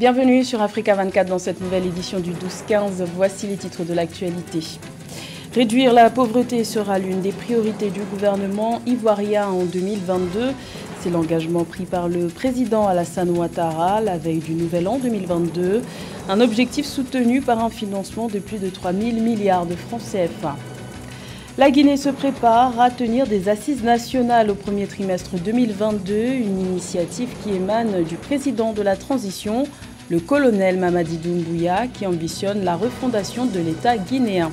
Bienvenue sur Africa 24 dans cette nouvelle édition du 12-15. Voici les titres de l'actualité. Réduire la pauvreté sera l'une des priorités du gouvernement ivoirien en 2022. C'est l'engagement pris par le président Alassane Ouattara la veille du nouvel an 2022. Un objectif soutenu par un financement de plus de 3 000 milliards de francs CFA. La Guinée se prépare à tenir des assises nationales au premier trimestre 2022, une initiative qui émane du président de la transition, le colonel Mamadi Doumbouya, qui ambitionne la refondation de l'État guinéen.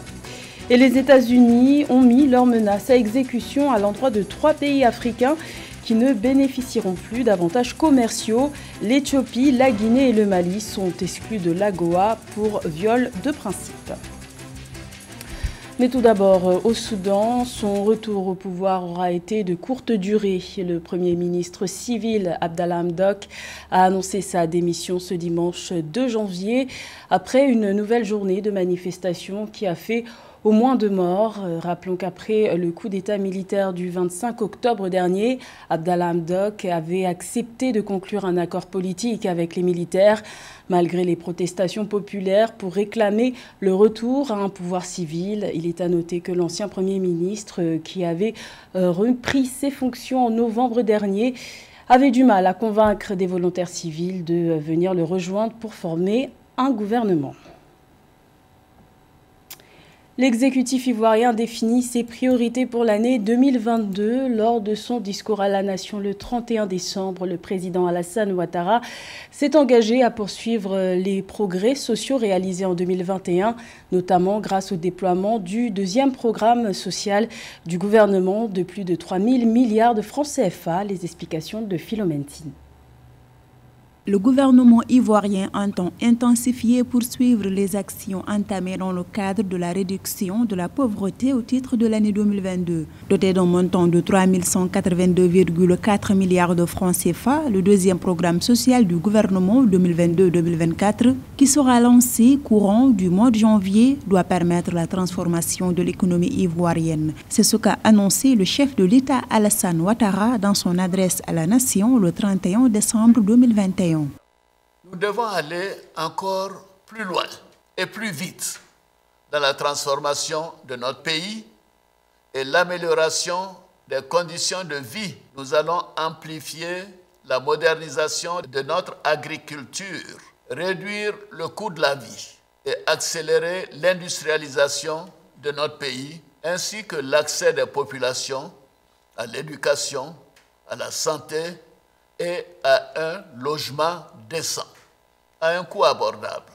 Et les États-Unis ont mis leurs menaces à exécution à l'endroit de 3 pays africains qui ne bénéficieront plus d'avantages commerciaux. L'Éthiopie, la Guinée et le Mali sont exclus de l'AGOA pour viol de principe. Mais tout d'abord, au Soudan, son retour au pouvoir aura été de courte durée. Le Premier ministre civil, Abdallah Hamdok, a annoncé sa démission ce dimanche 2 janvier, après une nouvelle journée de manifestation qui a fait au moins 2 morts. Rappelons qu'après le coup d'État militaire du 25 octobre dernier, Abdallah Hamdok avait accepté de conclure un accord politique avec les militaires, malgré les protestations populaires pour réclamer le retour à un pouvoir civil. Il est à noter que l'ancien Premier ministre, qui avait repris ses fonctions en novembre dernier, avait du mal à convaincre des volontaires civils de venir le rejoindre pour former un gouvernement. L'exécutif ivoirien définit ses priorités pour l'année 2022. Lors de son discours à la nation le 31 décembre, le président Alassane Ouattara s'est engagé à poursuivre les progrès sociaux réalisés en 2021, notamment grâce au déploiement du deuxième programme social du gouvernement de plus de 3 000 milliards de francs CFA. Les explications de Philomentine. Le gouvernement ivoirien entend intensifier et poursuivre les actions entamées dans le cadre de la réduction de la pauvreté au titre de l'année 2022. Doté d'un montant de 3 182,4 milliards de francs CFA, le deuxième programme social du gouvernement 2022-2024, qui sera lancé courant du mois de janvier, doit permettre la transformation de l'économie ivoirienne. C'est ce qu'a annoncé le chef de l'État Alassane Ouattara dans son adresse à la nation le 31 décembre 2021. Nous devons aller encore plus loin et plus vite dans la transformation de notre pays et l'amélioration des conditions de vie. Nous allons amplifier la modernisation de notre agriculture, réduire le coût de la vie et accélérer l'industrialisation de notre pays, ainsi que l'accès des populations à l'éducation, à la santé et à un logement décent, à un coût abordable.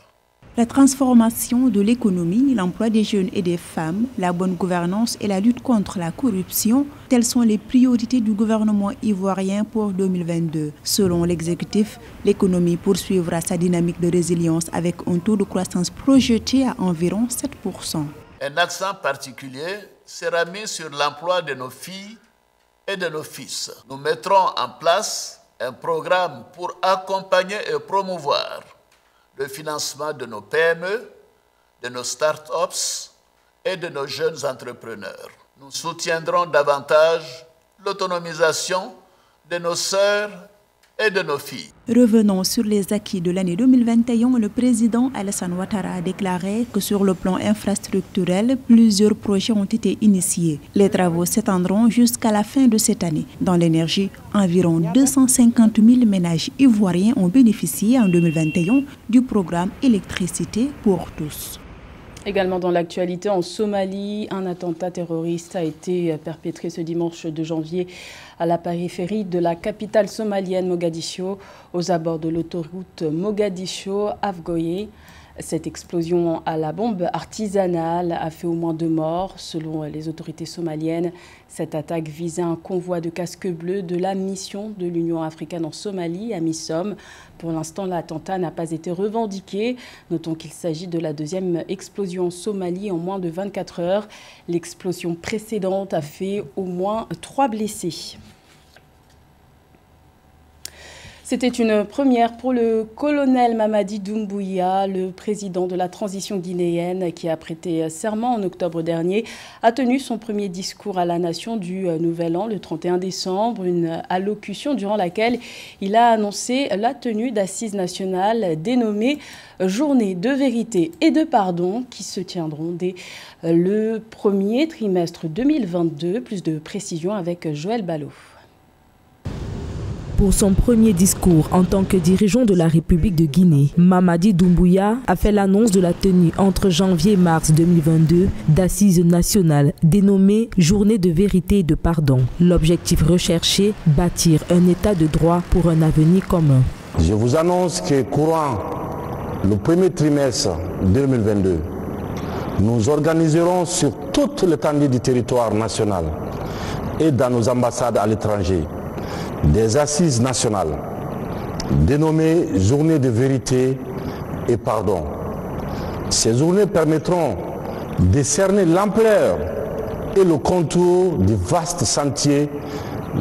La transformation de l'économie, l'emploi des jeunes et des femmes, la bonne gouvernance et la lutte contre la corruption, telles sont les priorités du gouvernement ivoirien pour 2022. Selon l'exécutif, l'économie poursuivra sa dynamique de résilience avec un taux de croissance projeté à environ 7%. Un accent particulier sera mis sur l'emploi de nos filles et de nos fils. Nous mettrons en place un programme pour accompagner et promouvoir le financement de nos PME, de nos start-ups et de nos jeunes entrepreneurs. Nous soutiendrons davantage l'autonomisation de nos sœurs et de nos filles. Revenons sur les acquis de l'année 2021. Le président Alassane Ouattara a déclaré que sur le plan infrastructurel, plusieurs projets ont été initiés. Les travaux s'étendront jusqu'à la fin de cette année. Dans l'énergie, environ 250 000 ménages ivoiriens ont bénéficié en 2021 du programme Électricité pour tous. Également dans l'actualité, en Somalie, un attentat terroriste a été perpétré ce dimanche 2 janvier à la périphérie de la capitale somalienne Mogadiscio, aux abords de l'autoroute Mogadiscio-Afgoye. Cette explosion à la bombe artisanale a fait au moins 2 morts. Selon les autorités somaliennes, cette attaque visait un convoi de casques bleus de la mission de l'Union africaine en Somalie, AMISOM. Pour l'instant, l'attentat n'a pas été revendiqué. Notons qu'il s'agit de la 2e explosion en Somalie en moins de 24 heures. L'explosion précédente a fait au moins 3 blessés. C'était une première pour le colonel Mamadi Doumbouya, le président de la transition guinéenne qui a prêté serment en octobre dernier, a tenu son premier discours à la nation du Nouvel An le 31 décembre, une allocution durant laquelle il a annoncé la tenue d'assises nationales dénommées Journée de vérité et de pardon qui se tiendront dès le premier trimestre 2022. Plus de précisions avec Joël Ballot. Pour son premier discours en tant que dirigeant de la République de Guinée, Mamadi Doumbouya a fait l'annonce de la tenue entre janvier et mars 2022 d'assises nationales dénommées Journée de vérité et de pardon. L'objectif recherché, bâtir un état de droit pour un avenir commun. Je vous annonce que courant le premier trimestre 2022, nous organiserons sur toute l'étendue du territoire national et dans nos ambassades à l'étranger des assises nationales dénommées Journée de vérité et pardon. Ces journées permettront de cerner l'ampleur et le contour du vaste sentier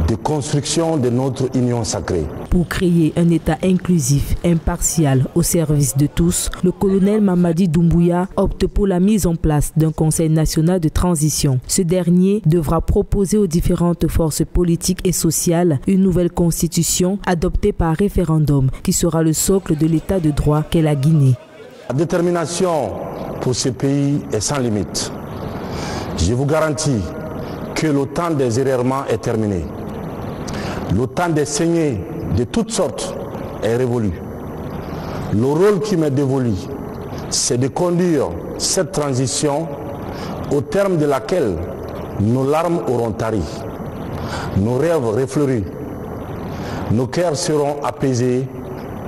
de construction de notre union sacrée. Pour créer un État inclusif, impartial, au service de tous, le colonel Mamadi Doumbouya opte pour la mise en place d'un Conseil national de transition. Ce dernier devra proposer aux différentes forces politiques et sociales une nouvelle constitution adoptée par référendum qui sera le socle de l'État de droit qu'est la Guinée. La détermination pour ce pays est sans limite. Je vous garantis que le temps des errements est terminé. Le temps des saignées de toutes sortes est révolu. Le rôle qui m'est dévolu, c'est de conduire cette transition au terme de laquelle nos larmes auront tari, nos rêves refleuris, nos cœurs seront apaisés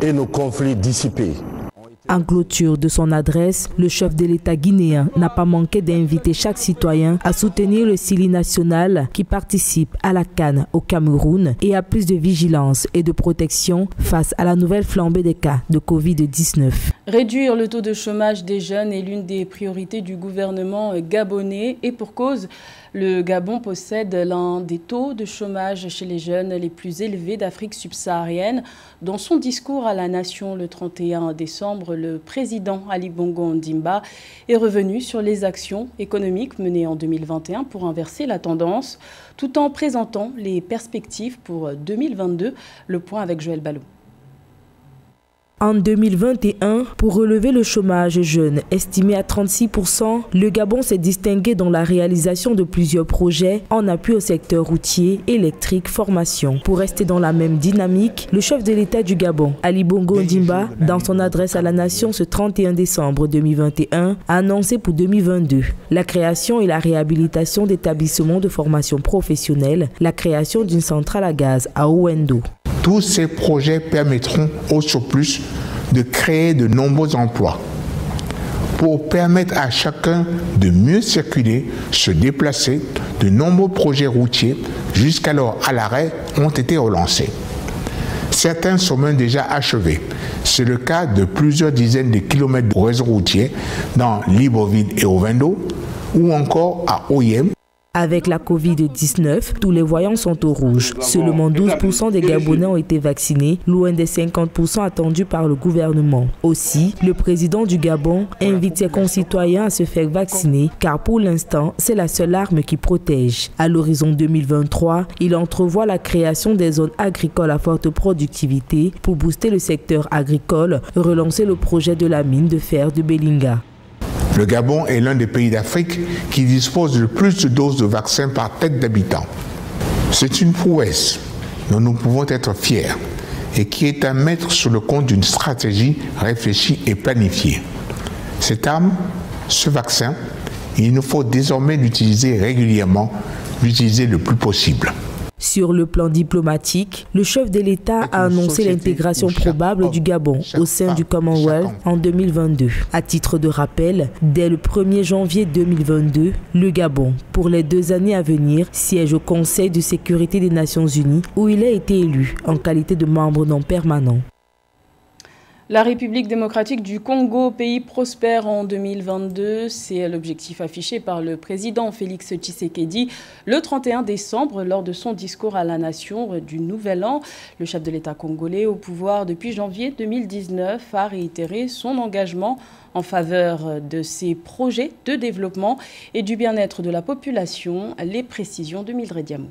et nos conflits dissipés. En clôture de son adresse, le chef de l'État guinéen n'a pas manqué d'inviter chaque citoyen à soutenir le Sili national qui participe à la CAN au Cameroun et à plus de vigilance et de protection face à la nouvelle flambée des cas de Covid-19. Réduire le taux de chômage des jeunes est l'une des priorités du gouvernement gabonais et pour cause, le Gabon possède l'un des taux de chômage chez les jeunes les plus élevés d'Afrique subsaharienne. Dans son discours à la nation le 31 décembre, le président Ali Bongo Ondimba est revenu sur les actions économiques menées en 2021 pour inverser la tendance, tout en présentant les perspectives pour 2022. Le point avec Joël Ballot. En 2021, pour relever le chômage jeune estimé à 36%, le Gabon s'est distingué dans la réalisation de plusieurs projets en appui au secteur routier, électrique, formation. Pour rester dans la même dynamique, le chef de l'État du Gabon, Ali Bongo Ondimba, dans son adresse à la nation ce 31 décembre 2021, a annoncé pour 2022 la création et la réhabilitation d'établissements de formation professionnelle, la création d'une centrale à gaz à Ouendo. Tous ces projets permettront au surplus de créer de nombreux emplois pour permettre à chacun de mieux circuler, se déplacer. De nombreux projets routiers, jusqu'alors à l'arrêt, ont été relancés. Certains sont même déjà achevés. C'est le cas de plusieurs dizaines de kilomètres de réseau routier dans Libreville et Ouendo, ou encore à Oyem. Avec la Covid-19, tous les voyants sont au rouge. Seulement 12% des Gabonais ont été vaccinés, loin des 50% attendus par le gouvernement. Aussi, le président du Gabon invite ses concitoyens à se faire vacciner, car pour l'instant, c'est la seule arme qui protège. À l'horizon 2023, il entrevoit la création des zones agricoles à forte productivité pour booster le secteur agricole, relancer le projet de la mine de fer de Belinga. Le Gabon est l'un des pays d'Afrique qui dispose de plus de doses de vaccins par tête d'habitant. C'est une prouesse dont nous pouvons être fiers et qui est à mettre sur le compte d'une stratégie réfléchie et planifiée. Cette arme, ce vaccin, il nous faut désormais l'utiliser régulièrement, l'utiliser le plus possible. Sur le plan diplomatique, le chef de l'État a annoncé l'intégration probable du Gabon au sein du Commonwealth en 2022. À titre de rappel, dès le 1er janvier 2022, le Gabon, pour les 2 années à venir, siège au Conseil de sécurité des Nations Unies où il a été élu en qualité de membre non permanent. La République démocratique du Congo, pays prospère en 2022, c'est l'objectif affiché par le président Félix Tshisekedi le 31 décembre lors de son discours à la nation du Nouvel An. Le chef de l'État congolais au pouvoir depuis janvier 2019 a réitéré son engagement en faveur de ces projets de développement et du bien-être de la population. Les précisions de Mildred Diamou.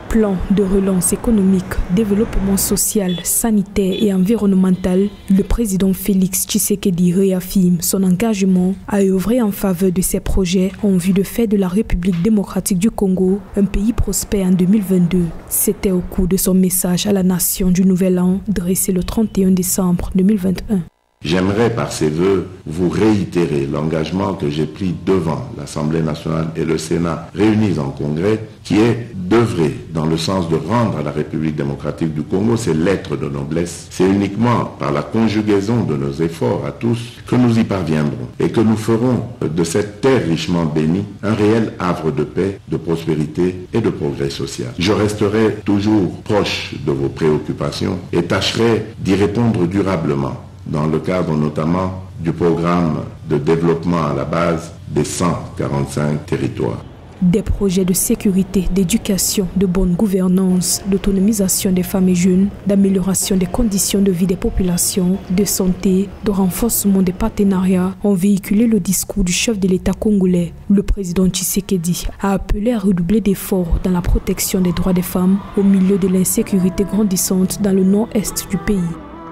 Plan de relance économique, développement social, sanitaire et environnemental, le président Félix Tshisekedi réaffirme son engagement à œuvrer en faveur de ces projets en vue de faire de la République démocratique du Congo un pays prospère en 2022. C'était au cours de son message à la nation du Nouvel An, dressé le 31 décembre 2021. J'aimerais par ces vœux vous réitérer l'engagement que j'ai pris devant l'Assemblée nationale et le Sénat réunis en congrès, qui est d'œuvrer dans le sens de rendre à la République démocratique du Congo ses lettres de noblesse. C'est uniquement par la conjugaison de nos efforts à tous que nous y parviendrons et que nous ferons de cette terre richement bénie un réel havre de paix, de prospérité et de progrès social. Je resterai toujours proche de vos préoccupations et tâcherai d'y répondre durablement, dans le cadre notamment du programme de développement à la base des 145 territoires. Des projets de sécurité, d'éducation, de bonne gouvernance, d'autonomisation des femmes et jeunes, d'amélioration des conditions de vie des populations, de santé, de renforcement des partenariats ont véhiculé le discours du chef de l'État congolais. Le président Tshisekedi a appelé à redoubler d'efforts dans la protection des droits des femmes au milieu de l'insécurité grandissante dans le nord-est du pays.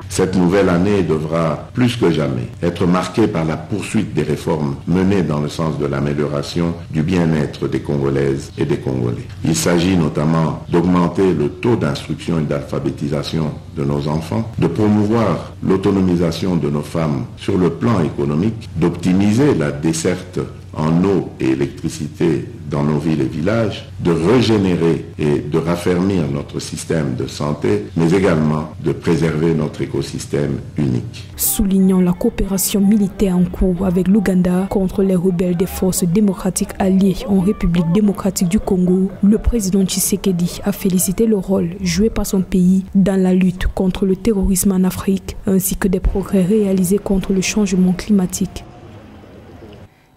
Cette nouvelle année devra, plus que jamais, être marquée par la poursuite des réformes menées dans le sens de l'amélioration du bien-être des Congolaises et des Congolais. Il s'agit notamment d'augmenter le taux d'instruction et d'alphabétisation de nos enfants, de promouvoir l'autonomisation de nos femmes sur le plan économique, d'optimiser la desserte en eau et électricité dans nos villes et villages, de régénérer et de raffermir notre système de santé, mais également de préserver notre écosystème unique. Soulignant la coopération militaire en cours avec l'Ouganda contre les rebelles des forces démocratiques alliées en République démocratique du Congo, le président Tshisekedi a félicité le rôle joué par son pays dans la lutte contre le terrorisme en Afrique, ainsi que des progrès réalisés contre le changement climatique.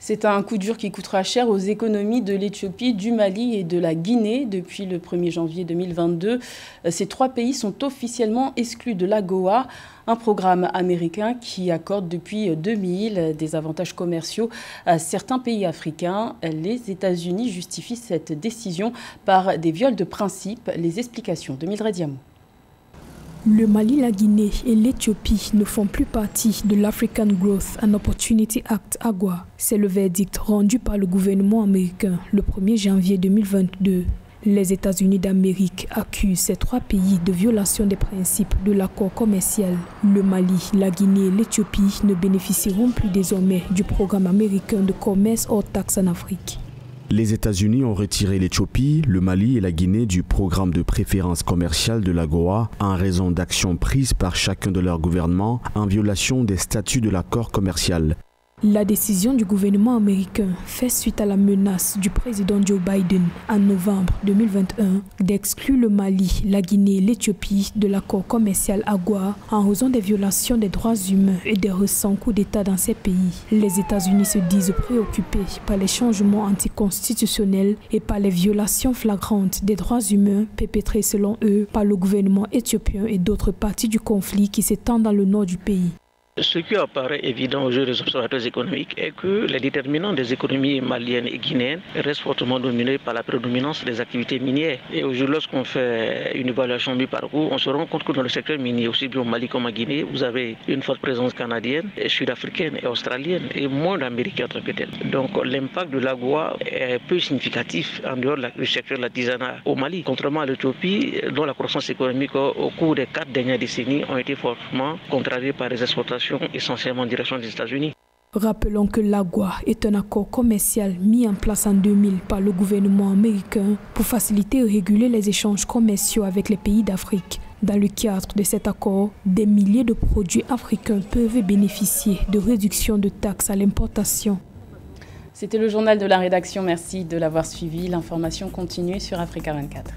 C'est un coup dur qui coûtera cher aux économies de l'Éthiopie, du Mali et de la Guinée. Depuis le 1er janvier 2022, ces trois pays sont officiellement exclus de l'AGOA, un programme américain qui accorde depuis 2000 des avantages commerciaux à certains pays africains. Les États-Unis justifient cette décision par des viols de principe. Les explications de Mildred Diamou. Le Mali, la Guinée et l'Éthiopie ne font plus partie de l'African Growth and Opportunity Act AGOA. C'est le verdict rendu par le gouvernement américain le 1er janvier 2022. Les États-Unis d'Amérique accusent ces trois pays de violation des principes de l'accord commercial. Le Mali, la Guinée et l'Éthiopie ne bénéficieront plus désormais du programme américain de commerce hors taxe en Afrique. Les États-Unis ont retiré l'Éthiopie, le Mali et la Guinée du programme de préférence commerciale de l'AGOA en raison d'actions prises par chacun de leurs gouvernements en violation des statuts de l'accord commercial. La décision du gouvernement américain fait suite à la menace du président Joe Biden en novembre 2021 d'exclure le Mali, la Guinée et l'Éthiopie de l'accord commercial AGOA en raison des violations des droits humains et des récents coups d'État dans ces pays. Les États-Unis se disent préoccupés par les changements anticonstitutionnels et par les violations flagrantes des droits humains perpétrées selon eux par le gouvernement éthiopien et d'autres parties du conflit qui s'étendent dans le nord du pays. Ce qui apparaît évident aux yeux des observateurs économiques est que les déterminants des économies maliennes et guinéennes restent fortement dominés par la prédominance des activités minières. Et aujourd'hui, lorsqu'on fait une évaluation mi-parcours, on se rend compte que dans le secteur minier, aussi bien au Mali comme en Guinée, vous avez une forte présence canadienne, sud-africaine et australienne, et moins d'Américains en tant que tel. Donc l'impact de l'AGOA est peu significatif en dehors du secteur de l'artisanat au Mali, contrairement à l'Éthiopie, dont la croissance économique au cours des 4 dernières décennies ont été fortement contrariées par les exportations essentiellement en direction des États-Unis. Rappelons que l'AGOA est un accord commercial mis en place en 2000 par le gouvernement américain pour faciliter et réguler les échanges commerciaux avec les pays d'Afrique. Dans le cadre de cet accord, des milliers de produits africains peuvent bénéficier de réductions de taxes à l'importation. C'était le journal de la rédaction. Merci de l'avoir suivi. L'information continue sur Africa 24.